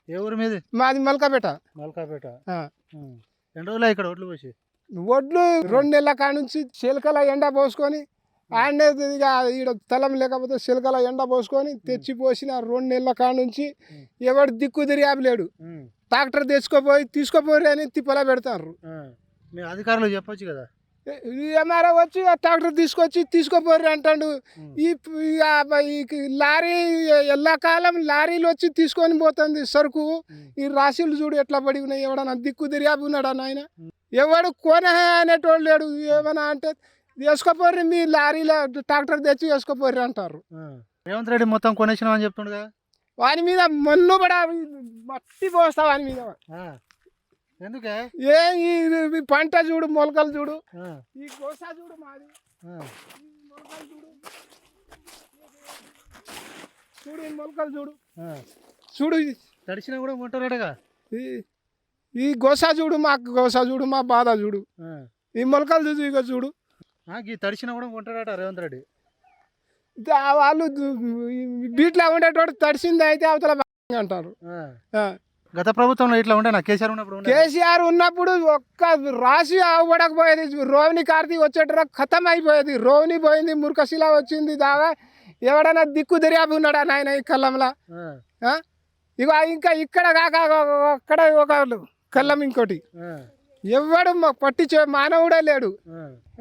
ఏ ఊరు మీది? మాది మల్కాపేట. మల్కాపేట. ఆ. ఎన్ని రోజులు ఇక్కడ ఒడ్లు పోసి? వడ్లు 2 నెలల కాడ నుంచి చిలకల ఎండ పోసుకొని ఆడనే ఇక ఈడ తలం లేకపోతే చిలకల ఎండ పోసుకొని తెచ్చి పోసిన 2 నెలల కాడ నుంచి ఎవడు దిక్కు తిరిగాబలేడు. ట్రాక్టర్ తీసుకోపోయి అని తిప్పలా పెడతారు. మీ అధికారులు చెప్పొచ్చు కదా. ఎంఆర్ఓ వచ్చి ఆ ట్రాక్టర్ తీసుకోపోర్రి అంటాడు. ఈ లారీ ఎల్లకాలం లారీలు వచ్చి తీసుకొని పోతుంది సరుకు. ఈ రాశులు చూడు ఎట్లా పడి ఉన్నాయి. ఎవడన్నా దిక్కు తిరిగాబి ఉన్నాడా నాయన? ఎవడు కొన అనేటోళ్ళు లేడు. ఏమన్నా అంటే వేసుకోపోర్రి, మీ లారీలో ట్రాక్టర్ తెచ్చి వేసుకోపోర్రి అంటారు. రేవంత్ రెడ్డి మొత్తం కొనేసినాం అని చెప్తుండగా వాని మీద మన్ను పడ మట్టి పోస్తా వాని మీద. ఎందుకే? ఈ పంట చూడు, మొలకలు చూడు, ఈ గోసా చూడు మాది, మొలకలు చూడు చూడు, ఈ మొలకలు చూడు చూడు, తడిచినా కూడా కొంటారటగా. ఈ గోసా చూడు, మా గోసా చూడు, మా బాధ చూడు, ఈ మొలకలు చూడు, ఇక చూడు. ఈ తడిచినా కూడా కొంటారట రేవంత్ రెడ్డి. వాళ్ళు బీట్లో ఉండేటోడు తడిసింది అయితే అవతల అంటారు. గత ప్రభుత్వంలో ఇట్లా ఉండే కేసీఆర్ ఉన్నప్పుడు ఒక్క రాశి ఆవుపడకపోయేది. రోహిణి కార్తీ వచ్చేట ఖతం అయిపోయేది. రోహిణి పోయింది, మురుకశిల వచ్చింది. దాగా ఎవడన్నా దిక్కు దర్యాబు ఉన్నాడా నాయన ఈ కళ్ళంలా? ఇక ఇంకా ఇక్కడ కాక అక్కడ ఒక కళ్ళం ఇంకోటి ఎవడు పట్టించే మానవుడే లేడు.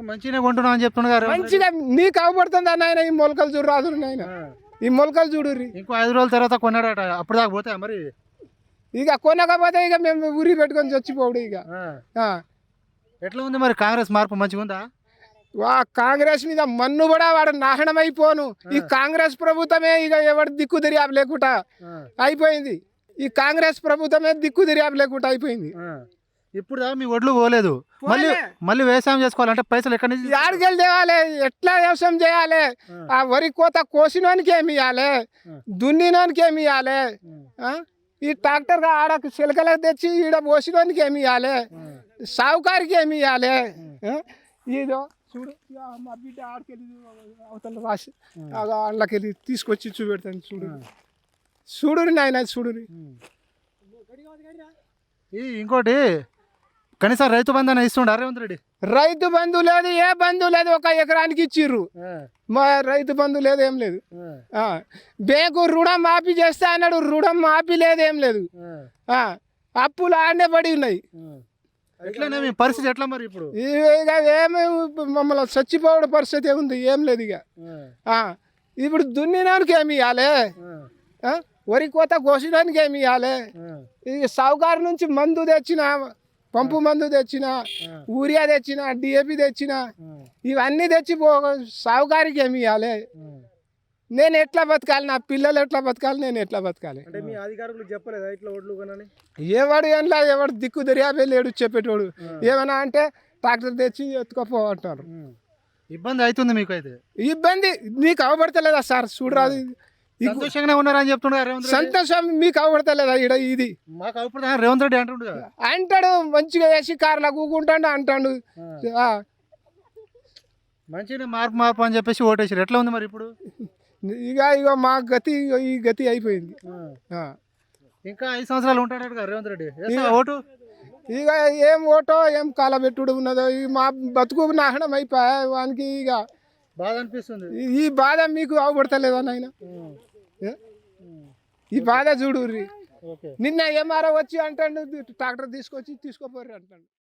మంచిగా కొంటున్నావు అని చెప్తున్నారు. మంచిగా నీకు అవపడుతుందా నాయన? ఈ మొలకలు చూడు రాదు నాయన, ఈ మొలకలు చూడు. ఇంకో 5 రోజుల తర్వాత కొన్నాడట, అప్పుడు దాకా పోతాయి మరి. ఇక కొనకపోతే ఇక మేము ఊరి పెట్టుకొని చచ్చిపోడు. ఇక ఎట్లా ఉంది మరి కాంగ్రెస్ మార్పు? మంచిగా ఉందా? కాంగ్రెస్ మీద మన్ను కూడా వాడు నాశనం అయిపోను. ఈ కాంగ్రెస్ ప్రభుత్వమే ఇక ఎవడు దిక్కు దర్యాబు లేకుండా అయిపోయింది. ఈ కాంగ్రెస్ ప్రభుత్వమే దిక్కు దర్యాబు లేకుండా అయిపోయింది. ఇప్పుడు మీ ఒడ్లు పోలేదు, మళ్ళీ వ్యవసాయం చేసుకోవాలంటే పైసలు ఎక్కడి నుంచి ఆడికెళ్ళి తేవాలి? ఎట్లా వ్యవసాయం చేయాలి? ఆ వరి కోత కోసినోనికి ఏమి ఇవ్వాలి? దున్నినోనికి ఏమి ఇవ్వాలి? ఈ ట్రాక్టర్ ఆడ చిలకలకు తెచ్చి ఈడ పోసినోనికి ఏమి ఇవ్వాలి? సావుకారికి ఏమి ఇవ్వాలి? ఇదో చూడు, మా బిడ్డ ఆడికెళ్ళి అవతల రాసి అందులోకెళ్ళి తీసుకొచ్చి చూపెడతాను. చూడు నాయన చూడు. ఇంకోటి కనీసం రైతు బంధు అని ఇస్తుండ రేవంత్ రెడ్డి? రైతు బంధు లేదు, ఏ బంధు లేదు. 1 ఎకరానికి ఇచ్చిర్రు, మా రైతు బంధు లేదు, ఏం లేదు. బ్యాంకు రుణం మాఫీ చేస్తా అన్నాడు, రుణం మాఫీ లేదు, ఏం లేదు. అప్పులు ఆడనే పడి ఉన్నాయి. పరిస్థితి ఎట్లా మరి ఇప్పుడు? ఇక ఏమి మమ్మల్ని చచ్చిపోవడం పరిస్థితి ఉంది, ఏం లేదు. ఇక ఇప్పుడు దున్నినానికి ఏమి ఇవ్వాలి? వరి కోత కోసడానికి ఏమి ఇవ్వాలి? ఇక సావుకారు నుంచి మందు తెచ్చిన, పంపు మందు తెచ్చిన, యూరియా తెచ్చిన, డిఏపి తెచ్చిన, ఇవన్నీ తెచ్చి సావుకారికి ఏమి ఇవ్వాలి? నేను ఎట్లా బతకాలి? నా పిల్లలు ఎట్లా బతకాలి? నేను ఎట్లా బతకాలి? మీ అధికారులు చెప్పలేదా ఇట్లా ఒడ్లు కొనని? ఎవడు దిక్కు దర్యాబే లేడు చెప్పేటోడు. ఏమన్నా అంటే ట్రాక్టర్ తెచ్చి ఎత్తుకోపో అంటారు. ఇబ్బంది అవుతుంది మీకు? అయితే ఇబ్బంది నీకు అవబడతలేదా సార్? చూడరాదు, సంతోషంగా ఉన్నారని చెప్తున్నారు. సంతోషం మీకు అవబడతలేదా? ఇది మాకు అవపడతా రేవంత్ రెడ్డి అంటాడు. మంచిగా వేసి కార్లా కూకుంటాడు అంటాడు. మంచిగా మార్పు అని చెప్పేసి ఓటేసారు. ఎట్లా ఉంది మరి ఇప్పుడు? ఇక మా గతి ఈ గతి అయిపోయింది. ఇంకా 5 సంవత్సరాలు ఉంటాడు కదా రేవంత్ రెడ్డి. ఓటు ఇక ఏం ఓటో ఏం కాలబెట్టుడు ఉన్నదో, మా బతుకు నాశనం అయిపోయా. వానికి ఇక బాధ అనిపిస్తుంది. ఈ బాధ మీకు అవబడతలేదా నాయన? ఈ బాధ చూడు. నిన్న ఎంఆర్ఓ వచ్చి అంటాడు ట్రాక్టర్ తీసుకోపోర్రి అంటాడు.